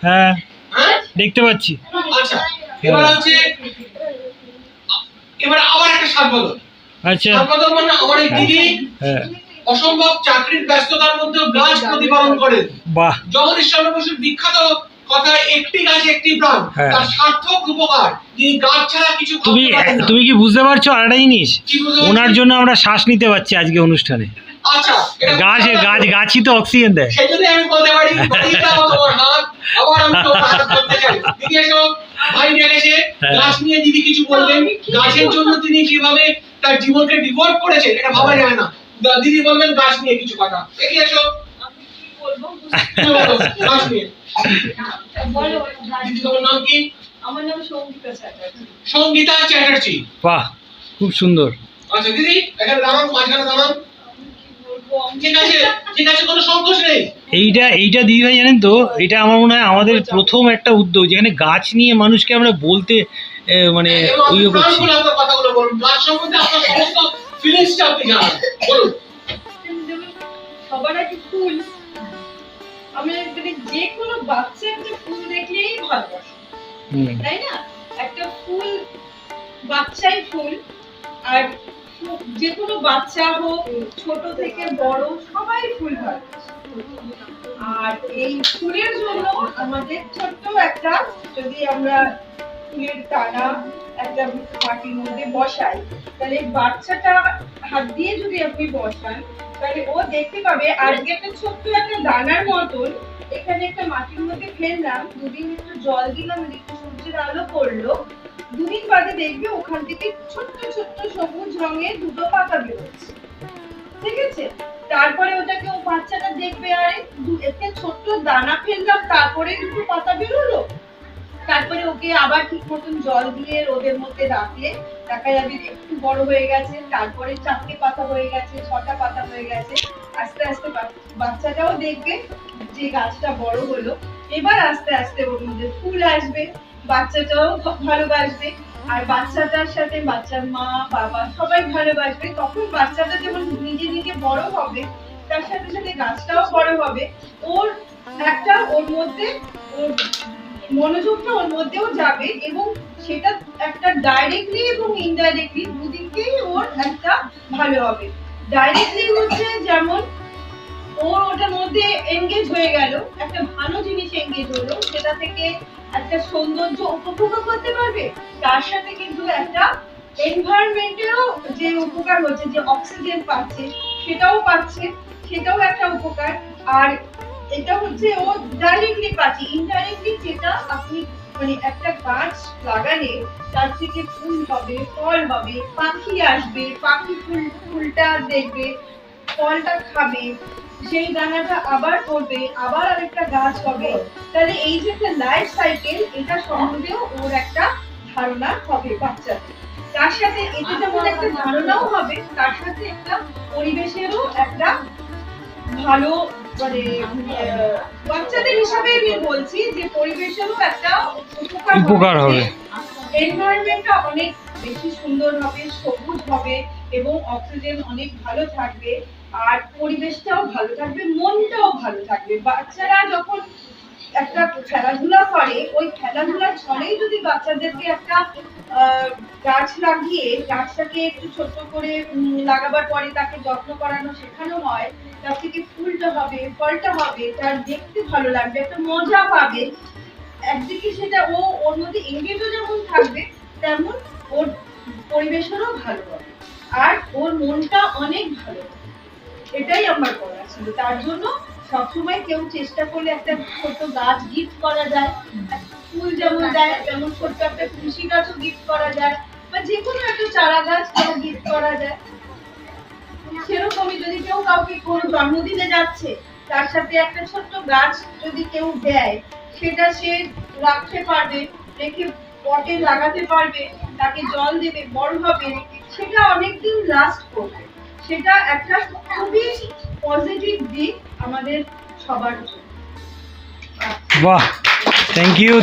হ্যাঁ দেখতে পাচ্ছি। আচ্ছা এবার হচ্ছে এবার আবার একটা সাত বদল। আচ্ছা সাত বদল মানে আমার এই দিদি অসম্ভব চাকরির ব্যস্ততার মধ্যে গাছ প্রতিপালন করেন। বাহ। জগদীশ চন্দ্র বসুর বিখ্যাত কথা একটি গাছ একটি প্রাণ, তার সার্থক উপকার। যিনি গাছ ছাড়া কিছু ভাবতে পারেন না। তুমি কি বুঝতে পারছো আরেকটা জিনিস? ওনার জন্য আমরা শ্বাস নিতে পারছি আজকে অনুষ্ঠানে। আচ্ছা গাছই তো অক্সিজেন দেয়। সেজন্য আমি বলতে পারি দিদিটা আমার হাত আবার আমি তো হাত করতে চাই। দিদি এসো ভাই ডেকেছে গাছ নিয়ে দিদি কিছু বলবেন। গাছের জন্য তিনি কিভাবে তার জীবনকে ডিভোট করেছেন এটা ভাবা যায় না। দিদি বলবেন গাছ নিয়ে কিছু কথা। এগিয়ে এসো। আমি কি বলবো? গাছ নিয়ে বলো। দিদি তোমার নাম কি? আমার নাম সঙ্গীতা চ্যাটার্জি। সঙ্গীতা চ্যাটার্জি। বাহ খুব সুন্দর। আচ্ছা দিদি এখানে দাঁড়ান, মাঝখানে দাঁড়ান। এইটা দিদি ভাই জানেন তো, এটা আমার মনে হয় আমাদের প্রথম একটা উদ্যোগ যেখানে গাছ নিয়ে মানুষকে আমরা বলতে মানে ইয়ে করছি। সবার আগে ফুল, আমরা যে কোনো বাচ্চা একটা ফুল দেখলেই ভালোবাসে, তাই না? একটা ফুল বাচ্চাই ফুল, আর যে কোনো বাচ্চা হোক ছোট থেকে বড় সবাই ফুল ভালোবাসে। আর এই ফুলের জন্য আমাদের ছোট্ট একটা, যদি আমরা ফুলের দানা একটা মাটির মধ্যে বসাই, তাহলে বাচ্চাটা হাত দিয়ে যদি আপনি বসান তাহলে ও দেখতে পাবে। আর একটা ছোট্ট একটা দানার মতন এখানে একটা মাটির মধ্যে ফেললাম, দুদিন একটু জল দিলাম, একটু সূর্যের আলো পড়লো, দুদিন বাদে দেখবে ওখান থেকে ছোট্ট ছোট্ট সবুজ রঙের দুটো পাতা বেরোচ্ছে, ঠিক আছে? তারপরে ওটাকে ও বাচ্চাটা দেখবে, আরে একটা ছোট্ট দানা ফেললাম তারপরে দুটো পাতা বেরোলো। তারপরে ওকে আবার ঠিক মতন জল দিয়ে রোদের মধ্যে রাখলে দেখা যাবে একটু বড় হয়ে গেছে, তারপরে 4টে পাতা হয়ে গেছে, 6টা পাতা হয়ে গেছে। আস্তে আস্তে বাচ্চাটাও দেখবে যে গাছটা বড় হলো। এবার আস্তে আস্তে ওর মধ্যে ফুল আসবে, বাচ্চাটাও ভালোবাসবে, আর বাচ্চাটার সাথে বাচ্চার মা বাবা সবাই ভালোবাসবে। তখন বাচ্চাটা যেমন নিজে নিজে বড় হবে, তার সাথে সাথে গাছটাও বড় হবে। ওর মধ্যে ওর মনোযোগটা ওর মধ্যেও যাবে, এবং সেটা একটা ডাইরেক্টলি এবং ইনডাইরেক্টলি দুদিকেই ওর একটা ভালো হবে। ডাইরেক্টলি হচ্ছে যেমন ওটার মধ্যে এনগেজ হয়ে গেল, একটা ভালো জিনিস এনগেজ হলো, সেটা থেকে একটা সৌন্দর্য উপভোগ করতে পারবে, তার সাথে কিন্তু একটা এনভায়রনমেন্টেরও যে উপকার হচ্ছে, যে অক্সিজেন পাচ্ছে সেটাও পাচ্ছে, সেটাও একটা উপকার। আর এটা হচ্ছে ও ডাইরেক্টলি পাচ্ছে। ইনডাইরেক্টলি যেটা আপনি মানে একটা গাছ লাগালে তার থেকে ফুল হবে, ফল হবে, পাখি আসবে, পাখি ফুলটা দেখবে, ফলটা খাবে, সেই দানাটা আবার পড়বে, আবার আরেকটা গাছ হবে। তাহলে এই যে একটা লাইফ সাইকেল, এটা সম্বন্ধেও ওর একটা ধারণা হবে বাচ্চাদের। তার সাথে এটা যেমন একটা ধারণাও হবে, তার সাথে একটা পরিবেশেরও একটা ভালো মানে বাচ্চাদের হিসাবে আমি বলছি যে পরিবেশেরও একটা উপকার হবে। এনভায়রনমেন্টটা অনেক বেশি সুন্দর হবে, সবুজ হবে, এবং অক্সিজেন অনেক ভালো থাকবে, আর পরিবেশটাও ভালো থাকবে, মনটাও ভালো থাকবে। বাচ্চারা যখন একটা খেলাধুলা করে, ওই খেলাধুলার ছলেই যদি বাচ্চাদেরকে একটা গাছ লাগিয়ে গাছটাকে একটু ছোট করে লাগাবার পরে তাকে যত্ন করানো শেখানো হয়, তার থেকে ফুলটা হবে, ফলটা হবে, তার দেখতে ভালো লাগবে, একটা মজা পাবে। একদিকে সেটা ওর মধ্যে এনগেজও যেমন থাকবে, তেমন ওর পরিবেশেরও ভালো হবে, আর ওর মনটা অনেক ভালো হবে। এটাই আমার করা ছিল। তার জন্য সবসময় কেউ চেষ্টা করলে একটা ছোট গাছ গিফট করা যায়, ফুল যেমন দেয় তেমন ছোট্ট একটা তুলসী গাছও গিফট করা যায়, বা যে কোনো একটা চারা গাছ গিফট করা যায়। সেরকমই যদি কেউ কাউকে কোনো জন্মদিনে যাচ্ছে, তার সাথে একটা ছোট্ট গাছ যদি কেউ দেয়, সেটা সে রাখতে পারবে, রেখে পটে লাগাতে পারবে, তাকে জল দেবে, বড় হবে, সেটা অনেকদিন লাস্ট করবে। সেটা একটা খুবই পজিটিভ দিক আমাদের সবার জন্য। বাহ, থ্যাংক ইউ।